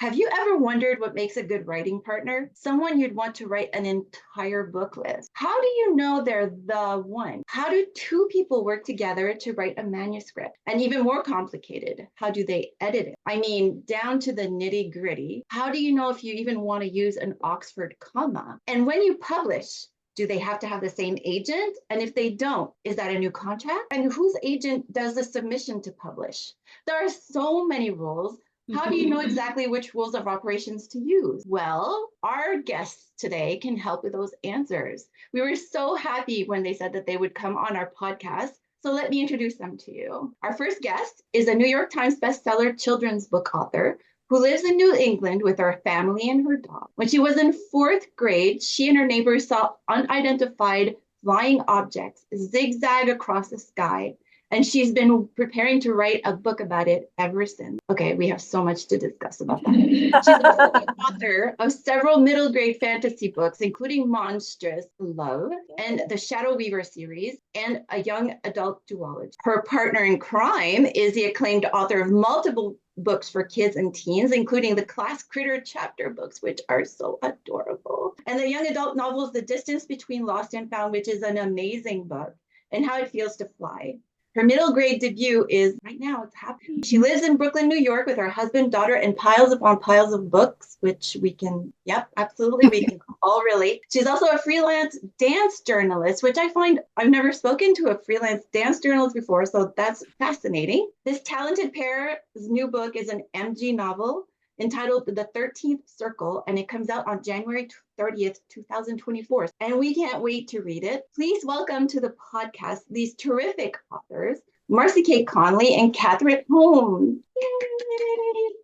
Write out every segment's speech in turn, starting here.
Have you ever wondered what makes a good writing partner? Someone you'd want to write an entire book with. How do you know they're the one? How do two people work together to write a manuscript? And even more complicated, how do they edit it? I mean, down to the nitty gritty. How do you know if you even want to use an Oxford comma? And when you publish, do they have to have the same agent? And if they don't, is that a new contract? And whose agent does the submission to publish? There are so many rules. How do you know exactly which rules of operations to use? Well, our guests today can help with those answers. We were so happy when they said that they would come on our podcast. So let me introduce them to you. Our first guest is a New York Times bestseller children's book author who lives in New England with her family and her dog. When she was in 4th grade, she and her neighbors saw unidentified flying objects zigzag across the sky, and she's been preparing to write a book about it ever since. Okay, we have so much to discuss about that. She's also the author of several middle grade fantasy books, including Monstrous Love and the Shadow Weaver series, and a young adult duology. Her partner in crime is the acclaimed author of multiple books for kids and teens, including the Class Critter chapter books, which are so adorable, and the young adult novels The Distance Between Lost and Found, which is an amazing book, and How It Feels to Fly. Her middle grade debut is right now, it's happening. She lives in Brooklyn, New York with her husband, daughter, and piles upon piles of books, which we can, absolutely, we can all relate. She's also a freelance dance journalist, which I find I've never spoken to a freelance dance journalist before, so that's fascinating. This talented pair's new book is an MG novel entitled The 13th Circle, and it comes out on January 30th, 2024. And we can't wait to read it. Please welcome to the podcast these terrific authors, MarcyKate Connolly and Kathryn Holmes. Yay!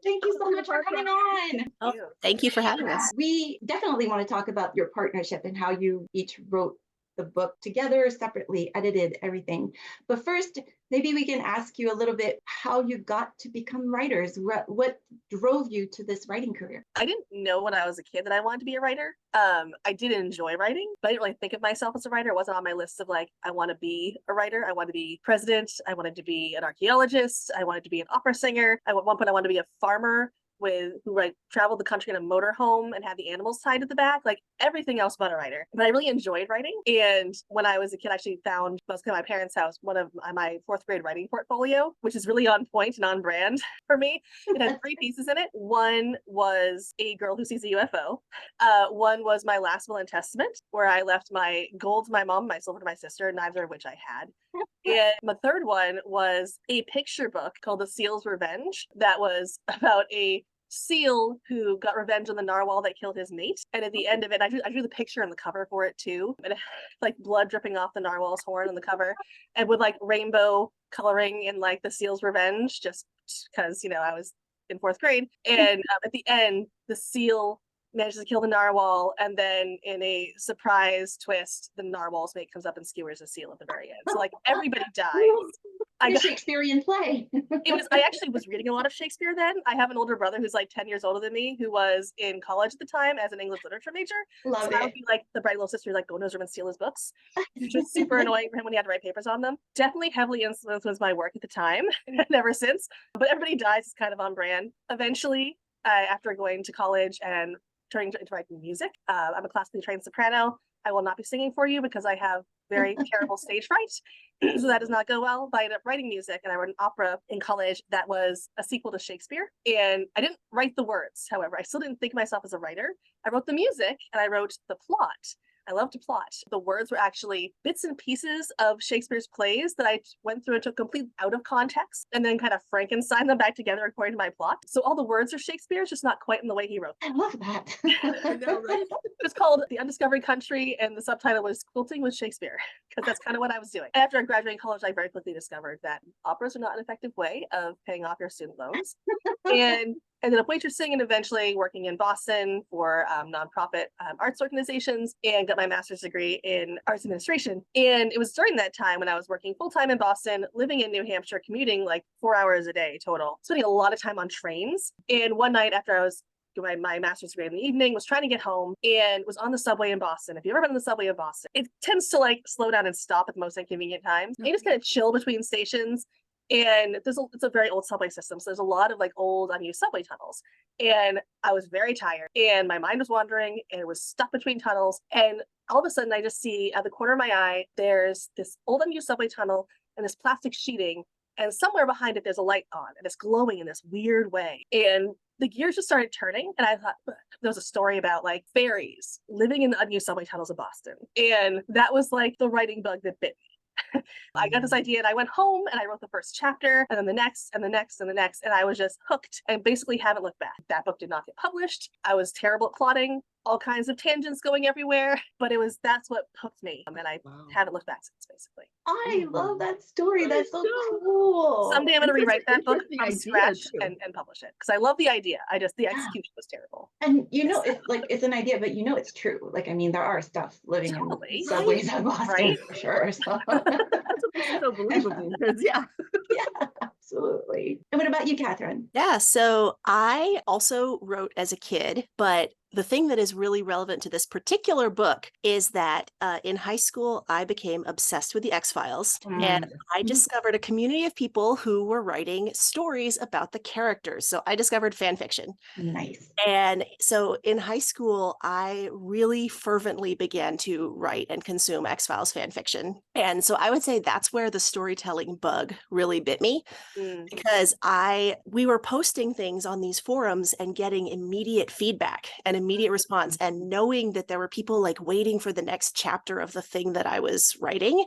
Thank you so much for coming on. Oh, thank you for having us. We definitely want to talk about your partnership and how you each wrote the book together, separately, edited everything. But first, maybe we can ask you a little bit how you got to become writers. What drove you to this writing career? I didn't know when I was a kid that I wanted to be a writer. I did enjoy writing, but I didn't really think of myself as a writer. It wasn't on my list of like, I want to be a writer. I wanted to be president. I wanted to be an archaeologist. I wanted to be an opera singer. At one point, I wanted to be a farmer who traveled the country in a motorhome and had the animals tied to the back, like everything else but a writer. But I really enjoyed writing. And when I was a kid, I actually found, I was at my parents' house, one of my 4th grade writing portfolio, which is really on point and on brand for me. It had 3 pieces in it. One was A Girl Who Sees a UFO. One was my last will and testament, where I left my gold to my mom, my silver to my sister, neither of which I had. And the third one was a picture book called The Seal's Revenge that was about a seal who got revenge on the narwhal that killed his mate. And at the end of it, I drew the picture and the cover for it too. And like blood dripping off the narwhal's horn on the cover, and with like rainbow coloring in like The Seal's Revenge, just because, I was in 4th grade. And at the end, the seal manages to kill the narwhal, and then in a surprise twist, the narwhal's mate comes up and skewers the seal at the very end. So like everybody dies. A Shakespearean play. I actually was reading a lot of Shakespeare then. I have an older brother who's like 10 years older than me, who was in college at the time as an English literature major. Love so it. I would be like the bright little sister, like go in his room and steal his books. Which was super annoying for him when he had to write papers on them. Definitely heavily influenced my work at the time and ever since. But Everybody Dies is kind of on brand. Eventually, after going to college and turning into writing music, I'm a classically trained soprano. I will not be singing for you because I have very terrible stage fright. So that does not go well. But I ended up writing music, and I wrote an opera in college that was a sequel to Shakespeare. And I didn't write the words, however. I still didn't think of myself as a writer. I wrote the music and I wrote the plot. I love to plot. The words were actually bits and pieces of Shakespeare's plays that I went through and took completely out of context and then kind of Frankenstein them back together according to my plot. So all the words are Shakespeare's, just not quite in the way he wrote them. I love that. I know, right? It was called The Undiscovered Country, and the subtitle was Quilting with Shakespeare, because that's kind of what I was doing. After I graduated college, I very quickly discovered that operas are not an effective way of paying off your student loans. And ended up waitressing and eventually working in Boston for nonprofit arts organizations, and got my master's degree in arts administration. And it was during that time when I was working full-time in Boston, living in New Hampshire, commuting like 4 hours a day total, spending a lot of time on trains. And one night after I was doing my master's degree in the evening, was trying to get home and was on the subway in Boston. If you've ever been on the subway in Boston, it tends to like slow down and stop at the most inconvenient times. You just kind of chill between stations. And it's a very old subway system. So there's a lot of like old unused subway tunnels. And I was very tired and my mind was wandering and it was stuck between tunnels. And all of a sudden I just see at the corner of my eye, there's this old unused subway tunnel and this plastic sheeting. And somewhere behind it, there's a light on and it's glowing in this weird way. And the gears just started turning. And I thought there was a story about like fairies living in the unused subway tunnels of Boston. And that was like the writing bug that bit me. I got this idea and I went home and I wrote the first chapter and then the next and the next and the next. And I was just hooked and basically haven't looked back. That book did not get published. I was terrible at plotting, all kinds of tangents going everywhere, but that's what hooked me. And I haven't looked back since, basically. I love that story. That's so cool. Someday I'm going to rewrite that book from scratch and publish it because I love the idea. The execution was terrible. And it's like, it's an idea, but it's true. Like, I mean, there are stuff living in subways of Boston, right? For sure. So. That's what makes it so believable. Yeah, absolutely. And what about you, Kathryn? Yeah, so I also wrote as a kid, but the thing that is really relevant to this particular book is that in high school, I became obsessed with the X-Files, and I discovered a community of people who were writing stories about the characters. So I discovered fan fiction. Nice. And so in high school, I really fervently began to write and consume X-Files fan fiction. And so I would say that's where the storytelling bug really bit me, because we were posting things on these forums and getting immediate feedback and immediate response, and knowing that there were people like waiting for the next chapter of the thing that I was writing.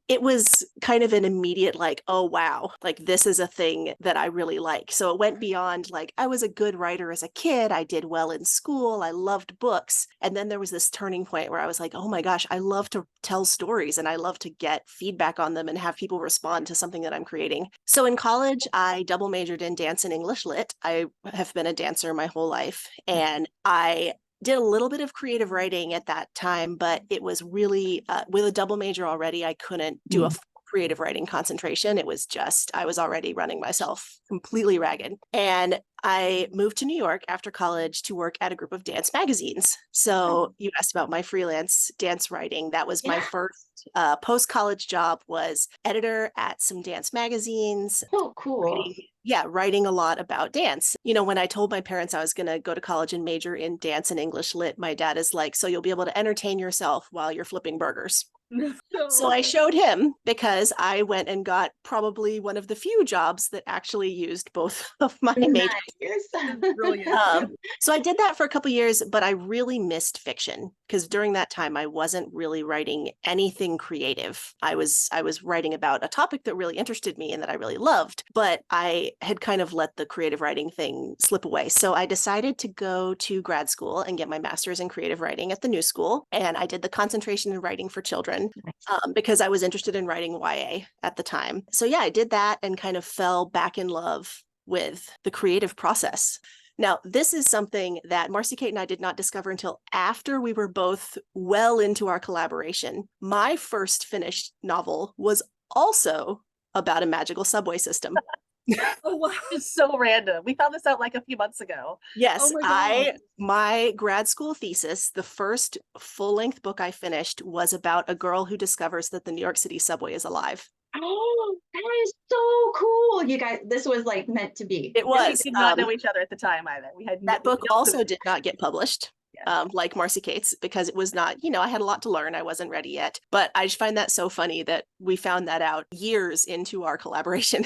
It was kind of an immediate like, oh wow, like this is a thing that I really like. So it went beyond like I was a good writer as a kid, I did well in school, I loved books, and then there was this turning point where I was like, oh my gosh, I love to tell stories and I love to get feedback on them and have people respond to something that I'm creating. So in college, I double majored in dance and English lit. I have been a dancer my whole life, and I did a little bit of creative writing at that time, but it was really, with a double major already, I couldn't do a creative writing concentration. It was just, I was already running myself completely ragged. And I moved to New York after college to work at a group of dance magazines. So you asked about my freelance dance writing. That was my first post-college job, was editor at some dance magazines. Oh, cool. Writing a lot about dance. When I told my parents I was going to go to college and major in dance and English lit, my dad is like, so you'll be able to entertain yourself while you're flipping burgers. So I showed him, because I went and got probably one of the few jobs that actually used both of my majors. Brilliant. So I did that for a couple of years, but I really missed fiction, because during that time I wasn't really writing anything creative. I was writing about a topic that really interested me and that I really loved, but I had kind of let the creative writing thing slip away. So I decided to go to grad school and get my master's in creative writing at the New School, and I did the concentration in writing for children. Because I was interested in writing YA at the time. So I did that and kind of fell back in love with the creative process. Now, this is something that MarcyKate and I did not discover until after we were both well into our collaboration. My first finished novel was also about a magical subway system. Oh wow, it's so random. We found this out like a few months ago. Yes, my grad school thesis, the first full-length book I finished, was about a girl who discovers that the New York City subway is alive. Oh, that is so cool. You guys, this was like meant to be. It was. We did not know each other at the time either. We had that book also did not get published. Like MarcyKate's, because it was not, I had a lot to learn. I wasn't ready yet. But I just find that so funny that we found that out years into our collaboration.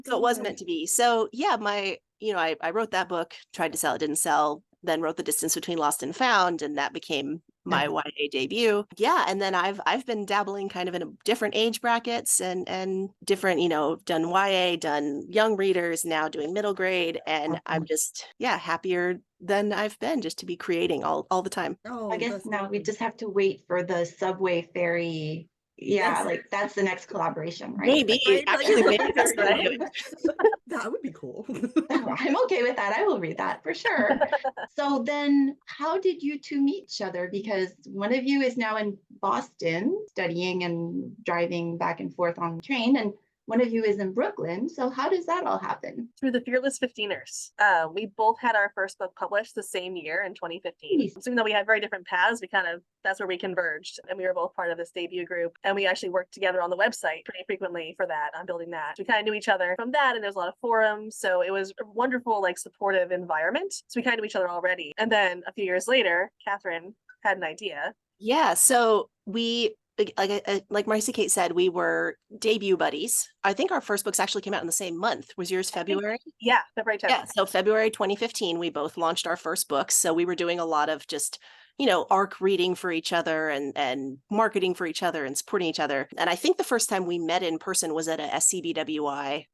So it was meant to be. So I wrote that book, tried to sell it, didn't sell, then wrote The Distance Between Lost and Found, and that became my YA debut. And then I've been dabbling kind of in different age brackets and different, done YA, done young readers, now doing middle grade, and I'm just happier than I've been just to be creating all the time. I guess now we just have to wait for the subway ferry. Like that's the next collaboration, right? Maybe. Actually, maybe that's right. That would be cool. I'm okay with that. I will read that for sure. So then how did you two meet each other? Because one of you is now in Boston studying and driving back and forth on the train, and one of you is in Brooklyn. So how does that all happen? Through the Fearless 15ers. We both had our first book published the same year in 2015. Nice. So even though we had very different paths, that's where we converged, and we were both part of this debut group. And we actually worked together on the website pretty frequently for that, on building that. So we kind of knew each other from that, and there was a lot of forums. So it was a wonderful, like, supportive environment. So we kind of knew each other already. And then a few years later, Kathryn had an idea. Yeah. So we, like MarcyKate said, we were debut buddies. I think our first books actually came out in the same month. Was yours February? Yeah, February 10th. Yeah. So February 2015, we both launched our first books. So we were doing a lot of just, you know, ARC reading for each other and marketing for each other and supporting each other. And I think the first time we met in person was at a SCBWI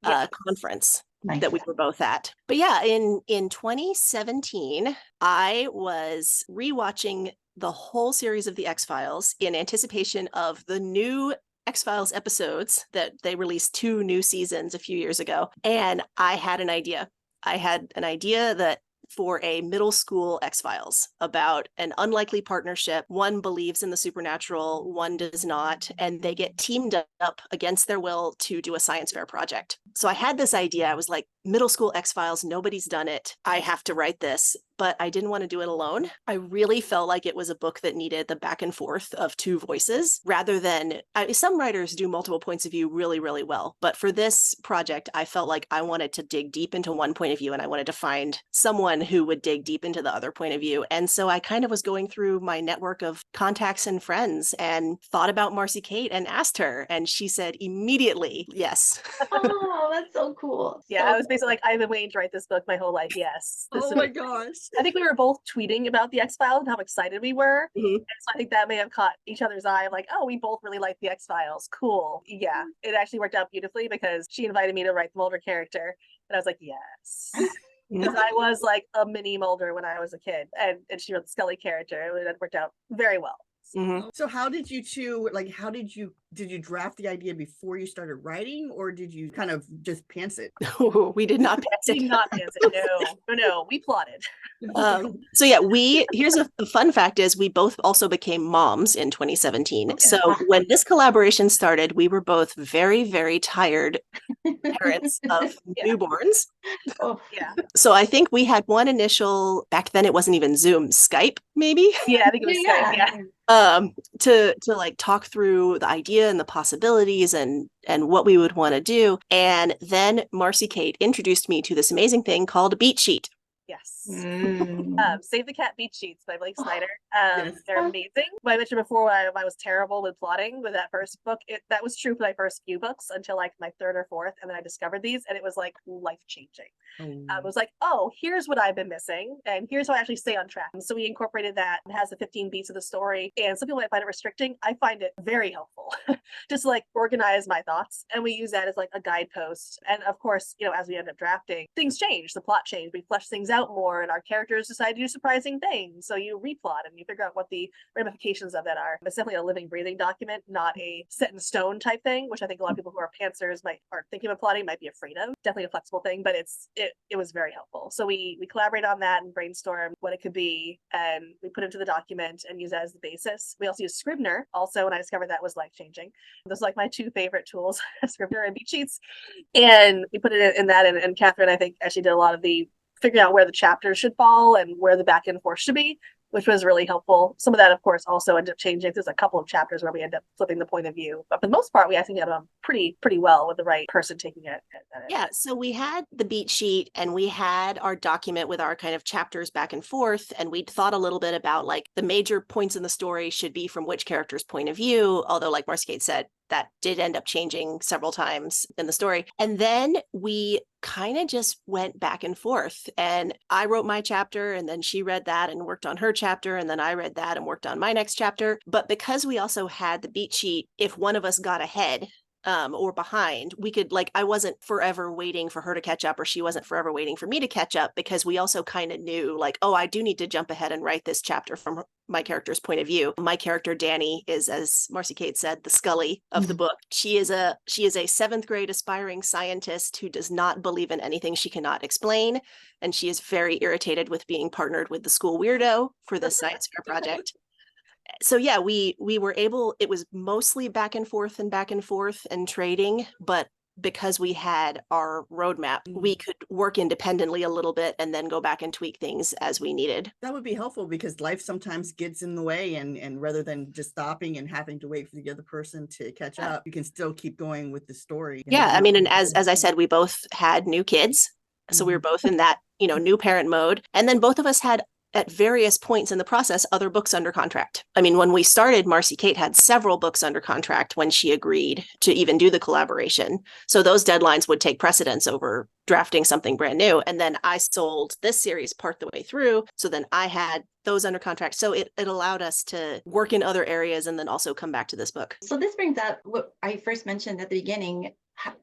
conference. Nice. That we were both at. But yeah, in 2017, I was rewatching the whole series of the X-Files in anticipation of the new X-Files episodes that they released 2 new seasons a few years ago. And I had an idea. I had an idea that for a middle school X-Files about an unlikely partnership. One believes in the supernatural, one does not, and they get teamed up against their will to do a science fair project. So I had this idea. I was like, middle school X-Files, nobody's done it. I have to write this. But I didn't want to do it alone. I really felt like it was a book that needed the back and forth of 2 voices rather than, some writers do multiple points of view really, really well. But for this project, I felt like I wanted to dig deep into one point of view and I wanted to find someone who would dig deep into the other point of view. And so I kind of was going through my network of contacts and friends and thought about MarcyKate and asked her. And she said immediately, yes. Oh, that's so cool. Yeah, So I was basically like, I've been waiting to write this book my whole life. Yes. Oh my gosh. I think we were both tweeting about the X-Files and how excited we were. Mhm. And so I think that may have caught each other's eye of like, oh, we both really like the X-Files. Cool. Yeah. It actually worked out beautifully because she invited me to write the Mulder character. And I was like, yes. Because I was like a mini Mulder when I was a kid. And she wrote the Scully character. It worked out very well. Mm-hmm. So how did you two, like, did you draft the idea before you started writing, or did you kind of just pants it? We did not pass Did it. not miss it. No, we plotted. So yeah, here's a fun fact is we both also became moms in 2017. Okay. So when this collaboration started, we were both very, very tired parents of newborns. oh, Yeah. So I think we had one initial, back then it wasn't even Zoom, Skype maybe, Yeah, I think it was Skype. Yeah. to like talk through the idea and the possibilities and what we would want to do. And then MarcyKate introduced me to this amazing thing called a beat sheet. Yes. Mm. Save the Cat Beat Sheets by Blake Snyder. Yes. They're amazing. I mentioned before I was terrible with plotting with that first book. That was true for my first few books until like my 3rd or 4th. And then I discovered these and it was like life-changing. It was like, oh, here's what I've been missing. And here's how I actually stay on track. And so we incorporated that. It has the 15 beats of the story. And some people might find it restricting. I find it very helpful just to like organize my thoughts. And we use that as like a guidepost. And of course, you know, as we end up drafting, things change. The plot changed. We flesh things out more and our characters decide to do surprising things. So you replot and you figure out what the ramifications of that are. It's definitely a living, breathing document, not a set in stone type thing, which I think a lot of people who are pantsers are thinking of plotting might be afraid of. Definitely a flexible thing, but it was very helpful. So we collaborate on that and brainstorm what it could be, and we put it into the document and use that as the basis. We also use Scrivener also, and I discovered that was life-changing. Those are like my 2 favorite tools, Scrivener and beat sheets. And we put it in that, and Kathryn, I think, actually did a lot of the figuring out where the chapters should fall and where the back and forth should be, which was really helpful. Some of that, of course, also ended up changing. There's a couple of chapters where we end up flipping the point of view. But for the most part, we I think got on pretty well with the right person taking it. Yeah, so we had the beat sheet and we had our document with our kind of chapters back and forth. And we'd thought a little bit about like the major points in the story should be from which character's point of view. Although like MarcyKate said, that did end up changing several times in the story. And then we kind of just went back and forth. And I wrote my chapter and then she read that and worked on her chapter. And then I read that and worked on my next chapter. But because we also had the beat sheet, if one of us got ahead, or behind, we could like, I wasn't forever waiting for her to catch up or she wasn't forever waiting for me to catch up, because we also kind of knew like, oh, I do need to jump ahead and write this chapter from my character's point of view. My character, Danny, is, as MarcyKate said, the Scully of the book. She is a 7th grade aspiring scientist who does not believe in anything she cannot explain. And she is very irritated with being partnered with the school weirdo for this science fair project. So yeah, we were able, it was mostly back and forth and trading, but because we had our roadmap, we could work independently a little bit and then go back and tweak things as we needed. That would be helpful because life sometimes gets in the way, and rather than just stopping and having to wait for the other person to catch up, you can still keep going with the story. Yeah, I mean, and as I said, we both had new kids. So we were both in that, new parent mode. And then both of us had at various points in the process other books under contract. I mean, when we started, MarcyKate had several books under contract when she agreed to even do the collaboration. So those deadlines would take precedence over drafting something brand new. And then I sold this series part the way through. So then I had those under contract. So it allowed us to work in other areas and then also come back to this book. So this brings up what I first mentioned at the beginning.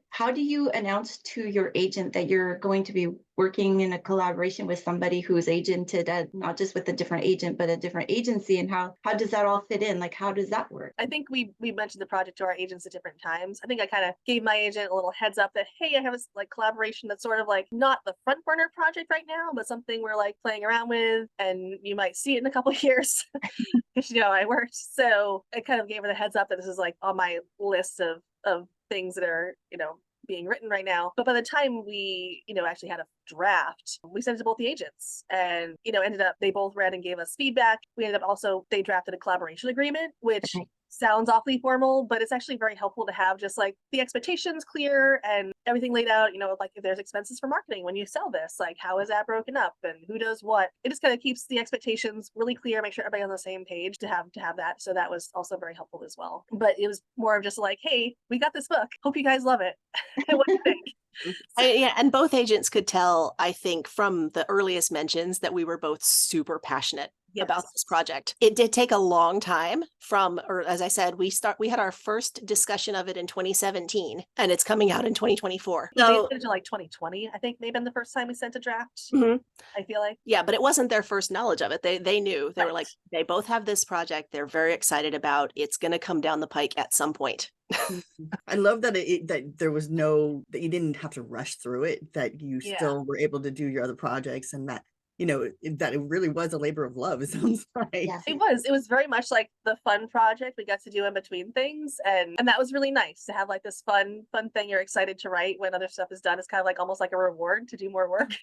How do you announce to your agent that you're going to be working in a collaboration with somebody who's agented at not just with a different agent, but a different agency? And how does that all fit in? Like, how does that work? I think we mentioned the project to our agents at different times. I think I kind of gave my agent a little heads up that, hey, I have this like collaboration that's sort of like not the front burner project right now, but something we're like playing around with, and you might see it in a couple of years because I worked. So I kind of gave her the heads up that this is like on my list of things that are, being written right now. But by the time we, actually had a draft, we sent it to both the agents and, ended up, they both read and gave us feedback. We ended up also, they drafted a collaboration agreement, which sounds awfully formal, but it's actually very helpful to have just like the expectations clear and everything laid out, like if there's expenses for marketing when you sell this, like how is that broken up and who does what. It just kind of keeps the expectations really clear, make sure everybody's on the same page to have that. So that was also very helpful as well. But it was more of just like, hey, we got this book. Hope you guys love it. What do you think? And both agents could tell, I think, from the earliest mentions that we were both super passionate about this project. It did take a long time or as I said, we had our first discussion of it in 2017 and it's coming out in 2024. So into like 2020, I think maybe been the first time we sent a draft. I feel like. Yeah, but it wasn't their first knowledge of it. They knew. They were like, they both have this project they're very excited about. It's going to come down the pike at some point. I love that that there was that you didn't have to rush through it, that you still were able to do your other projects, and that that it really was a labor of love. It sounds like. Yes. It was very much like the fun project we got to do in between things, and that was really nice to have like this fun thing you're excited to write when other stuff is done. It's kind of like almost like a reward to do more work.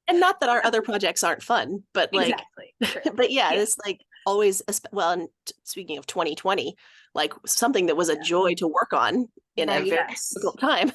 And not that our other projects aren't fun, but like, exactly. But it's like always, well, and speaking of 2020, like something that was a joy to work on in a very difficult time.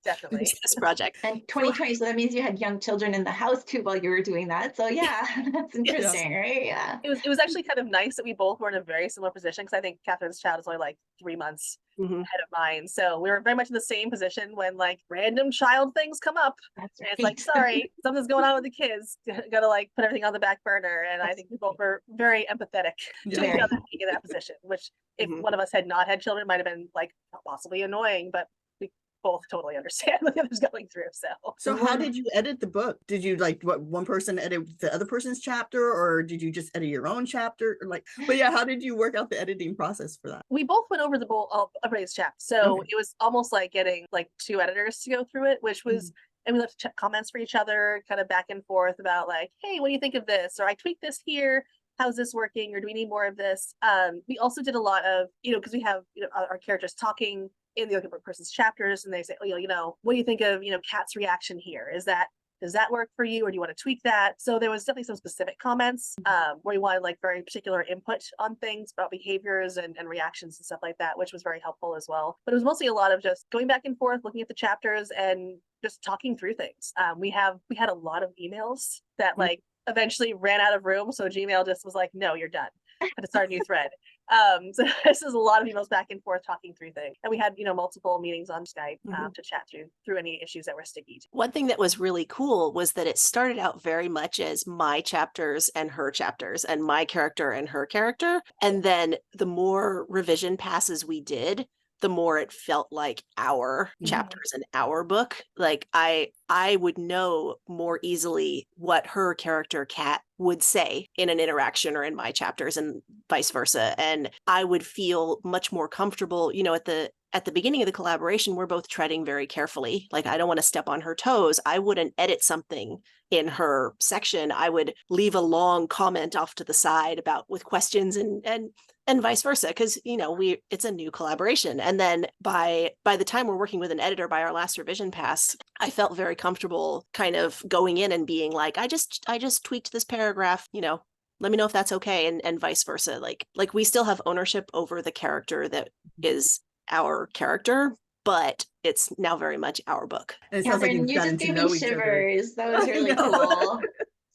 Definitely. This project. And 2020, so that means you had young children in the house too while you were doing that. So that's interesting, right? Yeah. It was actually kind of nice that we both were in a very similar position, because I think Kathryn's child is only like 3 months ahead of mine. So we were very much in the same position when like random child things come up. That's right. And it's like, sorry, something's going on with the kids. Gotta like put everything on the back burner. And I think we both were very empathetic to each other being in that position, which if one of us had not had children might have been like possibly annoying, but both totally understand what the other's going through. So how did you edit the book? Did you like one person edit the other person's chapter, or did you just edit your own chapter? How did you work out the editing process for that? We both went over the of everybody's chapter. So it was almost like getting like 2 editors to go through it, which was, and we left to check comments for each other, kind of back and forth about like, hey, what do you think of this? Or I tweaked this here. How's this working? Or do we need more of this? We also did a lot of, because we have, our characters talking in the other person's chapters, and they say, what do you think of, Kat's reaction here? Does that work for you, or do you want to tweak that? So there was definitely some specific comments where we wanted like very particular input on things about behaviors and reactions and stuff like that, which was very helpful as well. But it was mostly a lot of just going back and forth, looking at the chapters and just talking through things. We had a lot of emails that like eventually ran out of room, so Gmail just was like, no, you're done. Had to start a new thread. So this is a lot of emails back and forth talking through things, and we had multiple meetings on Skype to chat through any issues that were sticky. One thing that was really cool was that it started out very much as my chapters and her chapters, and my character and her character, and then the more revision passes we did, the more it felt like our chapters and our book. Like I would know more easily what her character Kat would say in an interaction or in my chapters, and vice versa. And I would feel much more comfortable, at the beginning of the collaboration, we're both treading very carefully. Like, I don't want to step on her toes. I wouldn't edit something in her section. I would leave a long comment off to the side about with questions and vice versa. Because, you know, it's a new collaboration. And then by the time we're working with an editor, by our last revision pass, I felt very comfortable kind of going in and being like, I just tweaked this paragraph, you know, let me know if that's okay. And vice versa. Like we still have ownership over the character that is our character, but it's now very much our book. And it sounds like Kathryn, you've you gotten just to gave know me each other. shivers. That was I really know. cool.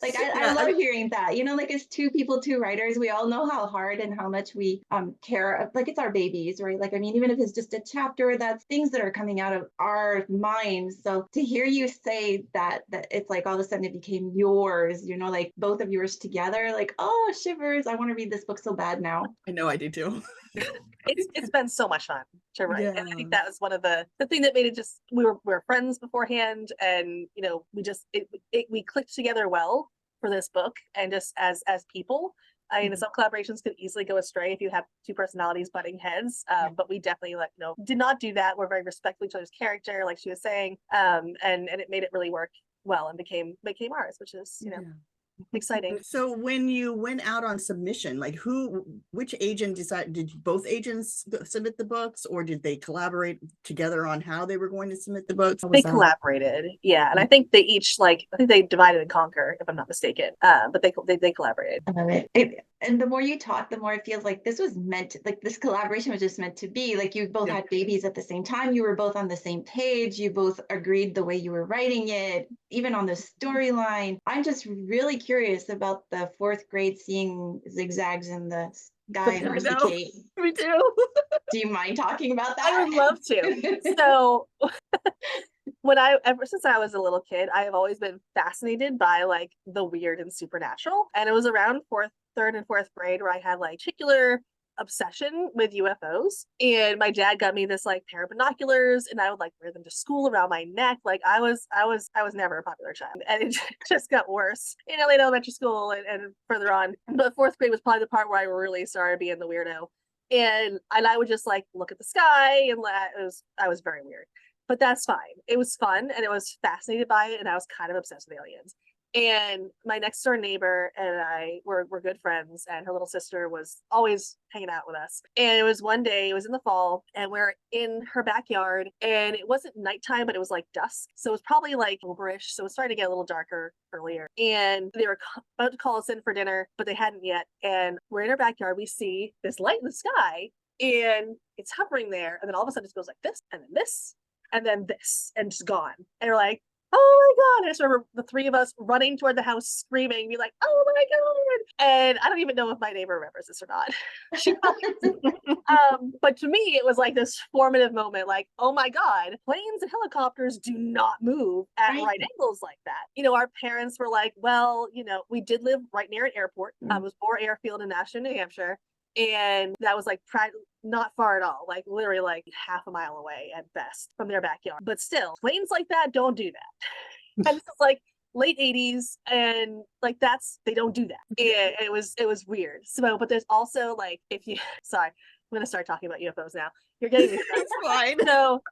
Like I Yeah, love hearing that. You know, like as two people, two writers, we all know how hard and how much we care. Like it's our babies, right? Like I mean, even if it's just a chapter, that's things that are coming out of our minds. So to hear you say that it's like all of a sudden it became yours, you know, like both of yours together, like, oh, shivers. I want to read this book so bad now. I know I do too. It's been so much fun to write. And I Yeah. think that was one of the thing that made it just, we were friends beforehand, and you know, we clicked together well for this book, and just as people. I mean, some collaborations could easily go astray if you have two personalities butting heads. But we definitely did not do that. We're very respectful of each other's character, like she was saying. And it made it really work well and became ours, which is, you know, exciting. So when you went out on submission, like which agent decided, did both agents submit the books, or did they collaborate together on how they were going to submit the books? They collaborated. Yeah. And I think they each I think they divided and conquer, if I'm not mistaken. But they collaborated. I love it. And the more you talk, the more it feels like this was like this collaboration was just meant to be. Like you both had babies at the same time. You were both on the same page. You both agreed the way you were writing it, even on the storyline. I'm just really curious about the fourth grade seeing zigzags in the sky and MarcyKate. Me too. Do you mind talking about that? I would love to. So ever since I was a little kid, I have always been fascinated by like the weird and supernatural. And it was around third and fourth grade where I had like particular obsession with UFOs. And my dad got me this like pair of binoculars, and I would like wear them to school around my neck. Like I was never a popular child, and it just got worse in late elementary school and further on. But fourth grade was probably the part where I really started being the weirdo. And I would just like look at the sky, and I was very weird. But that's fine. It was fun, and I was fascinated by it, and I was kind of obsessed with aliens. And my next door neighbor and I were good friends, and her little sister was always hanging out with us. And it was one day, it was in the fall, and we're in her backyard, and it wasn't nighttime, but it was like dusk. So it was probably like October-ish. So it was starting to get a little darker earlier. And they were about to call us in for dinner, but they hadn't yet. And we're in our backyard. We see this light in the sky, and it's hovering there. And then all of a sudden it goes like this, and then this, and then this, and just gone. And we're like, oh my God. I just remember the three of us running toward the house screaming, be like, oh my God. And I don't even know if my neighbor remembers this or not. She probably but to me, it was like this formative moment, like, oh my God, planes and helicopters do not move at right angles like that. You know, our parents were like, well, you know, we did live right near an airport. It was Moore Airfield in Nashua, New Hampshire. And that was like not far at all, like literally like half a mile away at best from their backyard. But still, planes like that don't do that. And this is like late 80s, and like they don't do that. It was weird. So, but there's also like, sorry, I'm gonna start talking about UFOs now. You're getting me. It's fine. So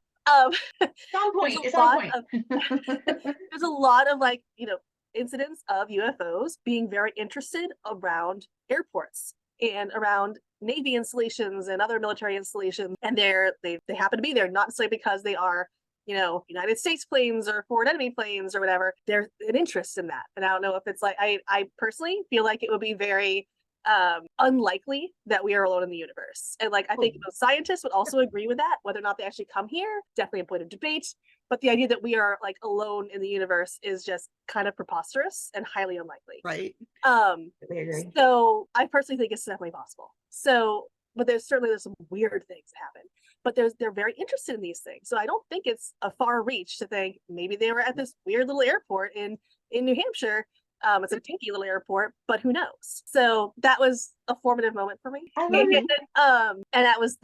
it's on point. It's on point. There's a lot of like, you know, incidents of UFOs being very interested around airports and around Navy installations and other military installations. And they happen to be there, not necessarily because they are, you know, United States planes or foreign enemy planes or whatever. There's an interest in that. And I don't know if it's like, I personally feel like it would be very unlikely that we are alone in the universe. And like, I think most scientists would also agree with that. Whether or not they actually come here, definitely a point of debate. But the idea that we are like alone in the universe is just kind of preposterous and highly unlikely. Right. So I personally think it's definitely possible. So, but there's some weird things that happen. But they're very interested in these things. So I don't think it's a far reach to think maybe they were at this weird little airport in New Hampshire. It's a dinky little airport, but who knows? So that was a formative moment for me. I love it. And it was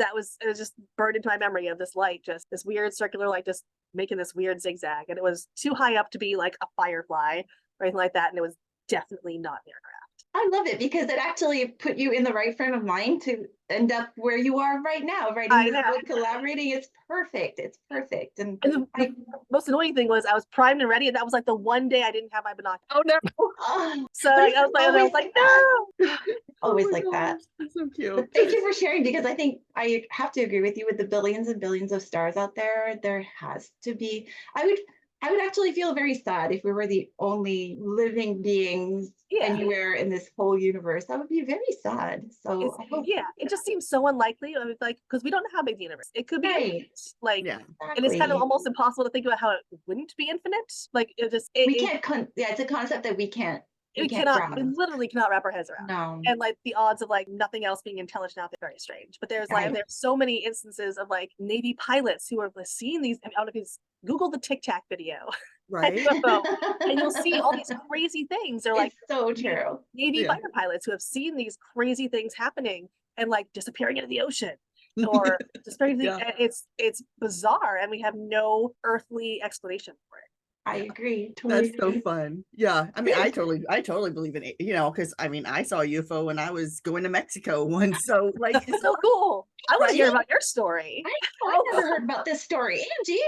just burned into my memory of this light, just this weird circular light, just making this weird zigzag. And it was too high up to be like a firefly or anything like that. And it was definitely not an aircraft. I love it because it actually put you in the right frame of mind to end up where you are right now, writing this book, collaborating. It's perfect. It's perfect. And the most annoying thing was I was primed and ready, and that was like the one day I didn't have my binoculars. Oh no! So I was like, no. Always like that. That's so cute. But thank you for sharing, because I think I have to agree with you. With the billions and billions of stars out there, there has to be. I would actually feel very sad if we were the only living beings anywhere in this whole universe. That would be very sad. So it just seems so unlikely. I was like, because we don't know how big the universe. It could be infinite. Like, and it's kind of almost impossible to think about how it wouldn't be infinite. Like, it's a concept that we can't. We literally cannot wrap our heads around. No. And like the odds of like nothing else being intelligent out there, very strange. But there's so many instances of like Navy pilots who are seeing these. I don't know if you've Google the Tic Tac video. Right. And you'll see all these crazy things. They're like, so true. Navy fighter pilots who have seen these crazy things happening and like disappearing into the ocean. Or disappearing it's bizarre, and we have no earthly explanation for it. I agree. That's so fun. Yeah. I mean, I totally believe in it, because I mean, I saw a UFO when I was going to Mexico once. So like, it's so cool. I want to hear about your story. I never heard about this story. Angie.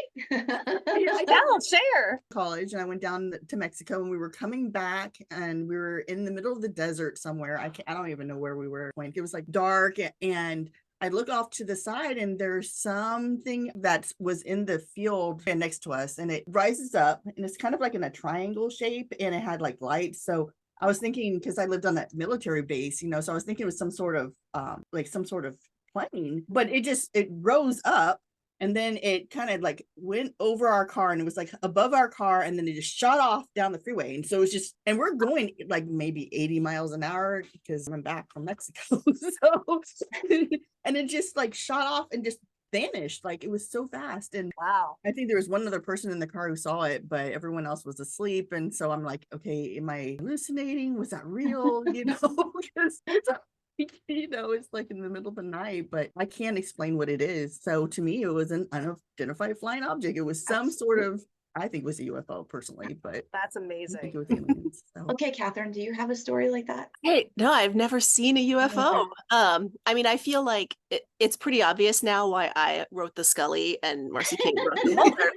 Share. College, and I went down to Mexico, and we were coming back, and we were in the middle of the desert somewhere. I don't even know where we were going. It was like dark, and I look off to the side, and there's something that was in the field next to us, and it rises up, and it's kind of like in a triangle shape, and it had like lights. So I was thinking, because I lived on that military base, so I was thinking it was some sort of plane, but it rose up, and then it kind of like went over our car, and it was like above our car, and then it just shot off down the freeway. And so it's just, and we're going like maybe 80 miles an hour because I'm back from Mexico. So, and it just like shot off and just vanished. Like, it was so fast. And wow, I think there was one other person in the car who saw it, but everyone else was asleep. And so I'm like, okay, am I hallucinating? Was that real? Because it's like in the middle of the night, but I can't explain what it is. So to me, it was an unidentified flying object. It was some sort of, I think it was a UFO personally, but that's amazing. I think it was aliens, so. Okay, Kathryn, do you have a story like that? Hey, no, I've never seen a UFO. I mean, I feel like it's pretty obvious now why I wrote the Scully and MarcyKate wrote the Mulder.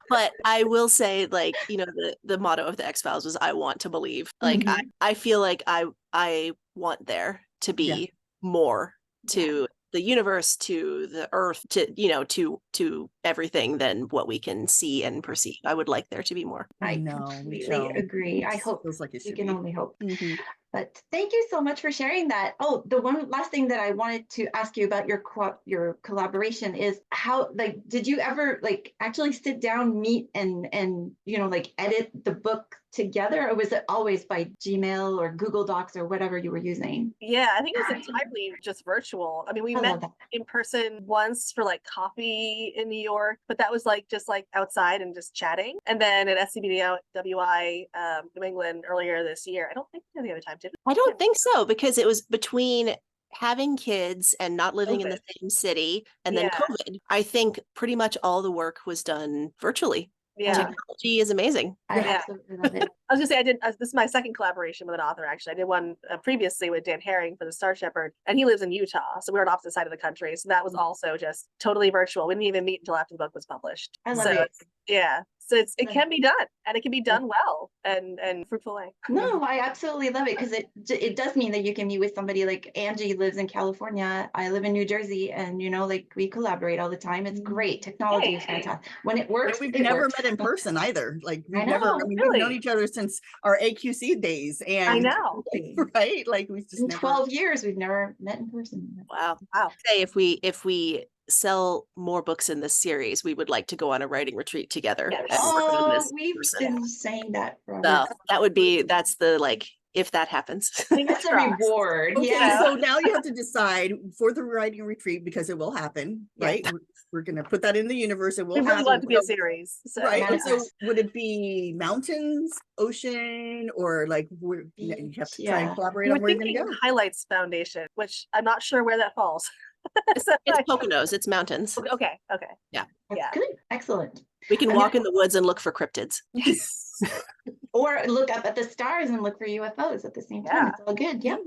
But I will say, like, the motto of the X-Files was "I want to believe." Like, I feel like I want there to be more to the universe, to the earth, to everything than what we can see and perceive. I would like there to be more. I completely agree. I hope like we can only hope. But thank you so much for sharing that. Oh, the one last thing that I wanted to ask you about your collaboration is how, like, did you ever like actually sit down, meet, and like edit the book together, or was it always by Gmail or Google Docs or whatever you were using? Yeah, I think it was entirely just virtual. I mean, we met in person once for like coffee in New York, but that was like just like outside and just chatting. And then at SCBWI New England earlier this year. I don't think any other time, did we? I don't think so, because it was between having kids and not living in the same city and then COVID. I think pretty much all the work was done virtually. Yeah, technology is amazing. I absolutely love it. I was gonna say, this is my second collaboration with an author. Actually, I did one previously with Dan Herring for the Star Shepherd, and he lives in Utah, so we were on opposite side of the country. So that was also just totally virtual. We didn't even meet until after the book was published. I love it. Yeah, so it can be done, and it can be done well and fruitful way. No, I absolutely love it, because it does mean that you can meet with somebody. Like Angie lives in California, I live in New Jersey, and like we collaborate all the time. It's great. Technology is fantastic when it works. And we've never met in person either. Like we've known each other since our AQC days. And I know, right? Like we've just in 12 years we've never met in person. Wow. Say if we sell more books in this series, we would like to go on a writing retreat together. Yes. We've been saying that forever. So that's the, like, if that happens. That's a reward. Okay, yeah. So now you have to decide for the writing retreat, because it will happen, right? We're going to put that in the universe. It will happen. We really want it to be a series. So. Right. And so would it be mountains, ocean, or like you have to try and collaborate on where you're going to go? Highlights Foundation, which I'm not sure where that falls. It's Poconos, it's mountains. Okay. Yeah. That's good. Excellent. We can walk in the woods and look for cryptids. Yes. Or look up at the stars and look for UFOs at the same time. Yeah. It's all good. Yep.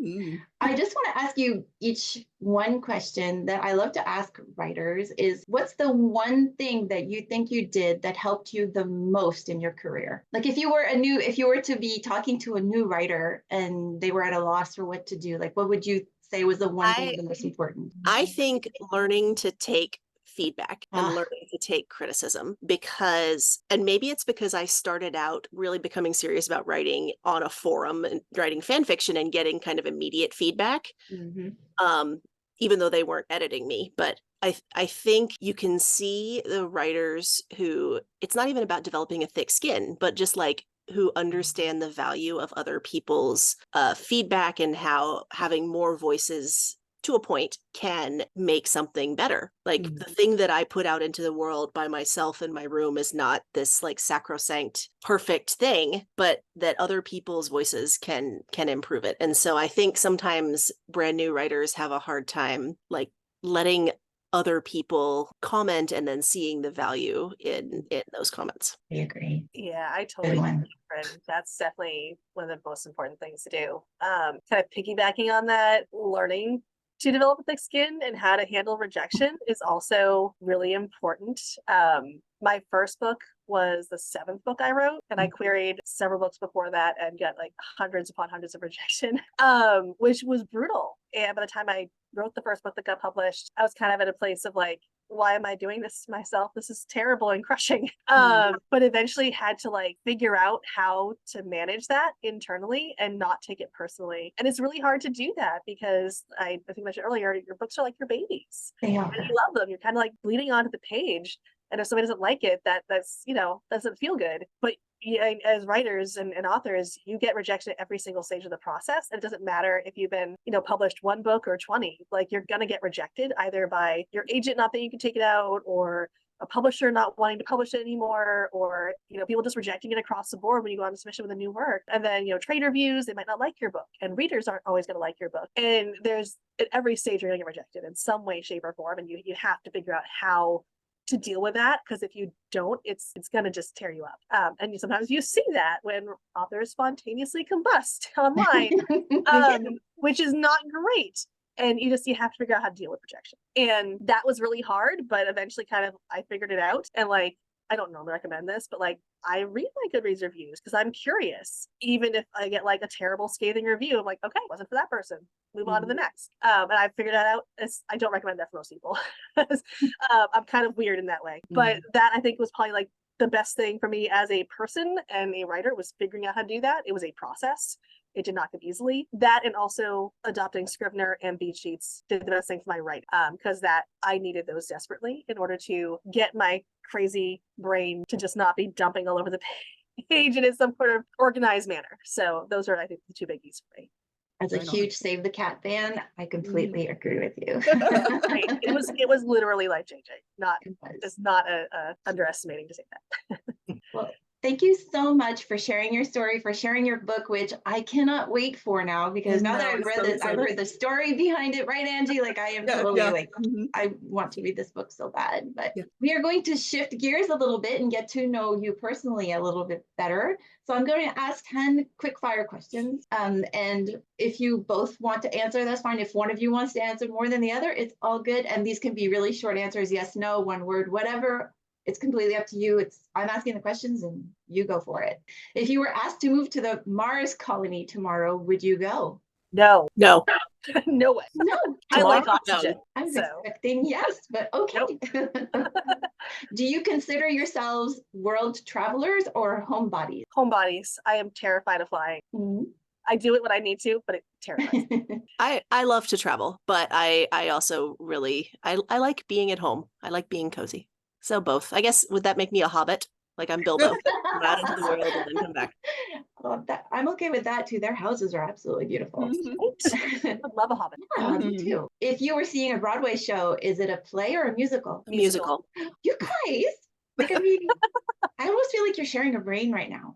I just want to ask you each one question that I love to ask writers is, what's the one thing that you think you did that helped you the most in your career? Like if you were to be talking to a new writer and they were at a loss for what to do, like what would you say was the one thing the most important? I think learning to take feedback and learning to take criticism, because, and maybe it's because I started out really becoming serious about writing on a forum and writing fan fiction and getting kind of immediate feedback, even though they weren't editing me. But I think you can see the writers who, it's not even about developing a thick skin, but just like who understand the value of other people's feedback and how having more voices to a point can make something better. Like the thing that I put out into the world by myself in my room is not this like sacrosanct perfect thing, but that other people's voices can improve it. And so I think sometimes brand new writers have a hard time like letting other people comment and then seeing the value in those comments. I agree. Yeah, I totally agree. That's definitely one of the most important things to do. Kind of piggybacking on that, learning to develop a thick skin and how to handle rejection is also really important. My first book was the 7th book I wrote, and I queried several books before that and got like hundreds upon hundreds of rejection, which was brutal. And by the time I wrote the first book that got published, I was kind of at a place of like, why am I doing this to myself? This is terrible and crushing. But eventually had to like figure out how to manage that internally and not take it personally. And it's really hard to do that because I think I mentioned earlier, your books are like your babies. They are. And you love them. You're kind of like bleeding onto the page. And if somebody doesn't like it, that's doesn't feel good. But as writers and authors, you get rejection at every single stage of the process. And it doesn't matter if you've been, published one book or 20, like you're going to get rejected either by your agent not that you can take it out, or a publisher not wanting to publish it anymore, or, people just rejecting it across the board when you go on a submission with a new work. And then, trade reviews, they might not like your book, and readers aren't always going to like your book. And there's at every stage you're going to get rejected in some way, shape, or form. And you have to figure out how to deal with that, because if you don't, it's going to just tear you up. And sometimes you see that when authors spontaneously combust online, which is not great. And you have to figure out how to deal with rejection. And that was really hard, but eventually I figured it out. And like, I don't normally recommend this, but like I read my Goodreads reviews because I'm curious. Even if I get like a terrible scathing review, I'm like, okay, it wasn't for that person. Move on to the next. And I figured that out. I don't recommend that for most people. I'm kind of weird in that way. But that I think was probably like the best thing for me as a person and a writer was figuring out how to do that. It was a process. It did not come easily. That, and also adopting Scrivener and beat sheets did the best thing for my writing, because that I needed those desperately in order to get my crazy brain to just not be dumping all over the page and in some sort of organized manner. So those are, I think, the two biggies for me. As a huge Save the Cat fan, I completely agree with you. Right. It was literally life-changing. It's not a underestimating to say that. Well, thank you so much for sharing your story, for sharing your book, which I cannot wait for now, because now that I've read this, I've heard the story behind it, right, Angie? Like I am totally I want to read this book so bad. But we are going to shift gears a little bit and get to know you personally a little bit better. So I'm going to ask 10 quick fire questions. And if you both want to answer, that's fine. If one of you wants to answer more than the other, it's all good. And these can be really short answers, yes, no, one word, whatever. It's completely up to you. I'm asking the questions and you go for it. If you were asked to move to the Mars colony tomorrow, would you go? No. No. No way. No. I like oxygen. I was expecting yes, but okay. Nope. Do you consider yourselves world travelers or homebodies? Homebodies. I am terrified of flying. I do it when I need to, but it terrifies me. I love to travel, but I also really, I like being at home. I like being cozy. So both. I guess, would that make me a hobbit? Like I'm Bilbo. Go out into the world and then come back. I'm okay with that too. Their houses are absolutely beautiful. I love a hobbit. Yeah, me too. If you were seeing a Broadway show, is it a play or a musical? Musical. You guys, like, I mean, I almost feel like you're sharing a brain right now.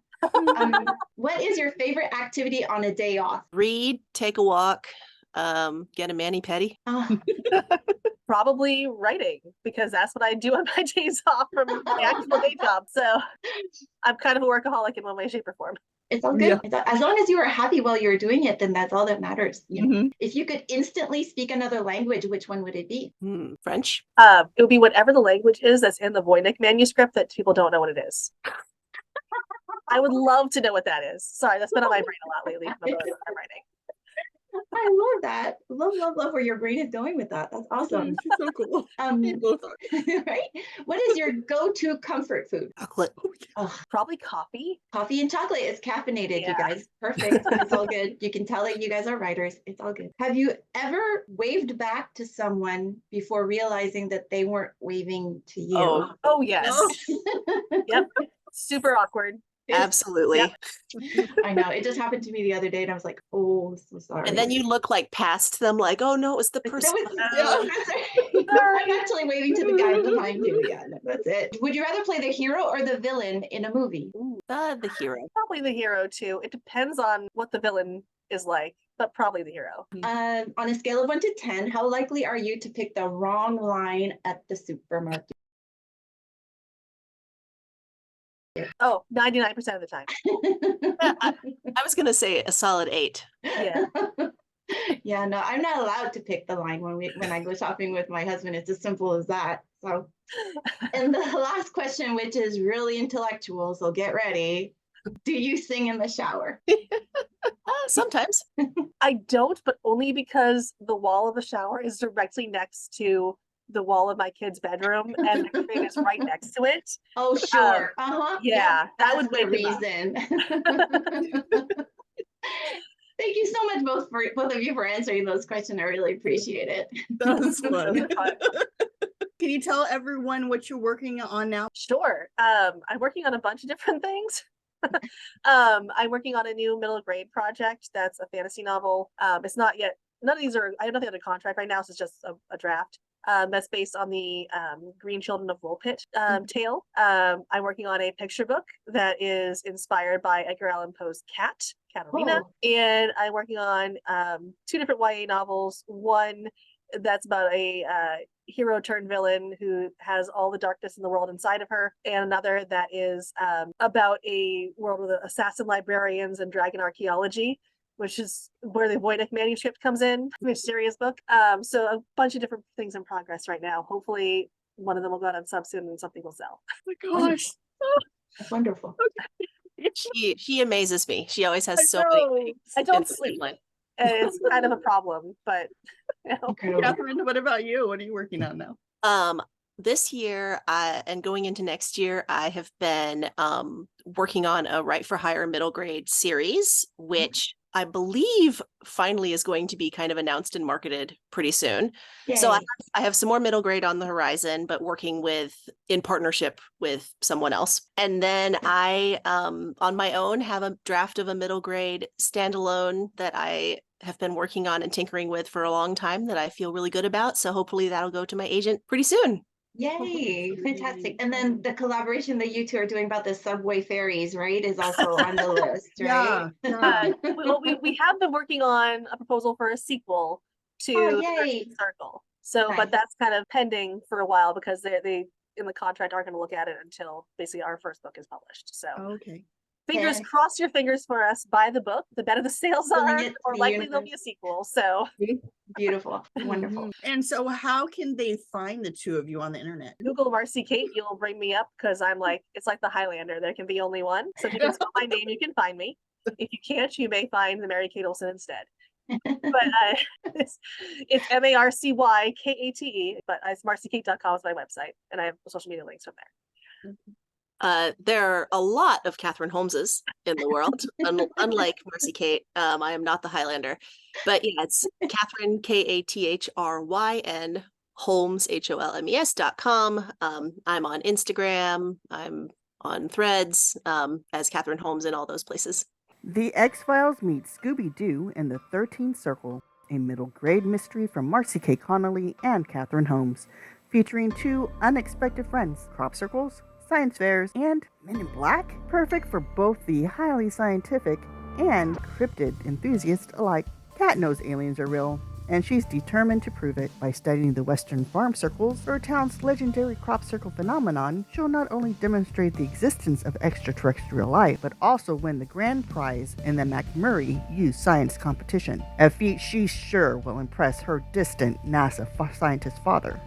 What is your favorite activity on a day off? Read, take a walk, get a mani-pedi. Probably writing, because that's what I do on my days off from my actual day job. So I'm kind of a workaholic in one way, shape, or form. It's all good. As long as you were happy while you were doing it, then that's all that matters. If you could instantly speak another language, which one would it be? French? It would be whatever the language is that's in the Voynich manuscript that people don't know what it is. I would love to know what that is. Sorry, that's been on my brain a lot lately. I'm writing. I love that. Love where your brain is going with that. That's awesome. So cool. Right? What is your go-to comfort food? Chocolate. Probably coffee. Coffee and chocolate is caffeinated, you guys. Perfect. It's all good. You can tell that you guys are writers. It's all good. Have you ever waved back to someone before realizing that they weren't waving to you? Oh yes. Yep. Super awkward. Absolutely. Yep. I know. It just happened to me the other day and I was like, oh, so sorry. And then you look like past them like, oh no, it was the person. I'm actually waving to the guy behind you. Yeah, no, that's it. Would you rather play the hero or the villain in a movie? The hero. Probably the hero too. It depends on what the villain is like, but probably the hero. On a scale of 1 to 10, how likely are you to pick the wrong line at the supermarket? 99% of the time. I was going to say a solid 8. Yeah. Yeah, no, I'm not allowed to pick the line when I go shopping with my husband. It's as simple as that. So, and the last question, which is really intellectual, so get ready. Do you sing in the shower? Sometimes. I don't, but only because the wall of the shower is directly next to the wall of my kid's bedroom and the crib is right next to it. Oh, sure. Yeah, that would the wake him up. reason. Thank you so much, both of you, for answering those questions. I really appreciate it. That was fun. Can you tell everyone what you're working on now? Sure. I'm working on a bunch of different things. I'm working on a new middle grade project that's a fantasy novel. It's not yet, none of these are, I have nothing under contract right now, so it's just a draft. That's based on the Green Children of Woolpit tale. I'm working on a picture book that is inspired by Edgar Allan Poe's Cat, Katerina. And I'm working on 2 different YA novels. One that's about a hero turned villain who has all the darkness in the world inside of her, and another that is about a world with assassin librarians and dragon archaeology, which is where the Voynich manuscript comes in, a mysterious book. So a bunch of different things in progress right now. Hopefully one of them will go out on sub soon and something will sell. Oh my gosh. That's wonderful. She amazes me. She always has so many things. I don't sleep. It's kind of a problem, but Kathryn, what about you? What are you working on now? This year and going into next year, I have been working on a Write for Hire middle grade series, which I believe finally is going to be kind of announced and marketed pretty soon. Yay. So I have some more middle grade on the horizon, but working in partnership with someone else. And then I, on my own, have a draft of a middle grade standalone that I have been working on and tinkering with for a long time that I feel really good about. So hopefully that'll go to my agent pretty soon. Yay, fantastic. And then the collaboration that you two are doing about the subway ferries, right, is also on the list, right? Well, we have been working on a proposal for a sequel to Thirteenth Circle. So, but that's kind of pending for a while because they in the contract aren't going to look at it until basically our first book is published. So, fingers cross your fingers for us. Buy the book. The better the sales are, or likely there'll be a sequel. So beautiful, wonderful. And so, how can they find the two of you on the internet? Google MarcyKate. You'll bring me up because I'm like, it's like the Highlander. There can be only one. So if you can spell my name, you can find me. If you can't, you may find the Mary-Kate Olsen instead. But it's MarcyKate, but it's MarcyKate.com is my website, and I have social media links from there. There are a lot of Kathryn Holmeses in the world, unlike MarcyKate. I am not the Highlander, but yeah, it's Kathryn, Kathryn, Holmes, HOLMES.com. I'm on Instagram. I'm on Threads as Kathryn Holmes in all those places. The X-Files meet Scooby-Doo in the 13th Circle, a middle grade mystery from MarcyKate Connolly and Kathryn Holmes, featuring 2 unexpected friends, crop circles, science fairs, and Men in Black, perfect for both the highly scientific and cryptid enthusiasts alike. Kat knows aliens are real, and she's determined to prove it. By studying the Western farm circles, her town's legendary crop circle phenomenon, she'll not only demonstrate the existence of extraterrestrial life, but also win the grand prize in the McMurray Youth Science Competition, a feat she's sure will impress her distant NASA scientist father.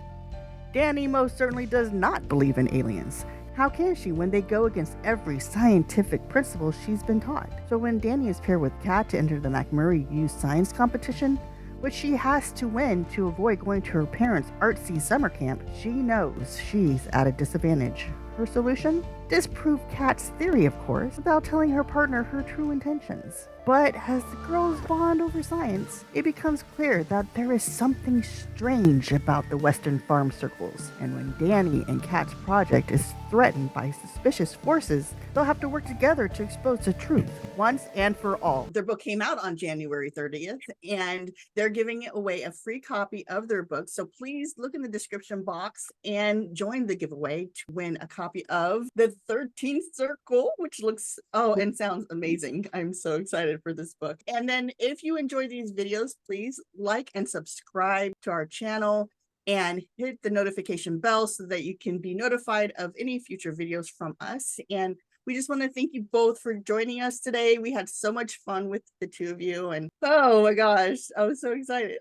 Danny most certainly does not believe in aliens. How can she when they go against every scientific principle she's been taught? So when Danny is paired with Kat to enter the McMurray Youth Science Competition, which she has to win to avoid going to her parents' artsy summer camp, she knows she's at a disadvantage. Her solution? Disprove Kat's theory, of course, without telling her partner her true intentions. But as the girls bond over science, it becomes clear that there is something strange about the Western farm circles, and when Danny and Kat's project is threatened by suspicious forces, they'll have to work together to expose the truth once and for all. Their book came out on January 30th, and they're giving away a free copy of their book. So please look in the description box and join the giveaway to win a copy of The 13th Circle, which looks, and sounds amazing. I'm so excited for this book. And then if you enjoy these videos, please like and subscribe to our channel and hit the notification bell so that you can be notified of any future videos from us. And we just want to thank you both for joining us today. We had so much fun with the two of you, and oh my gosh, I was so excited.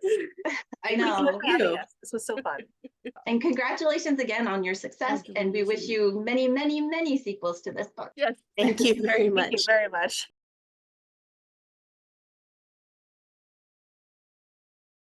I know. This was so fun. And congratulations again on your success. And we wish you many, many, many sequels to this book. Yes. Thank you very much. Thank you very much.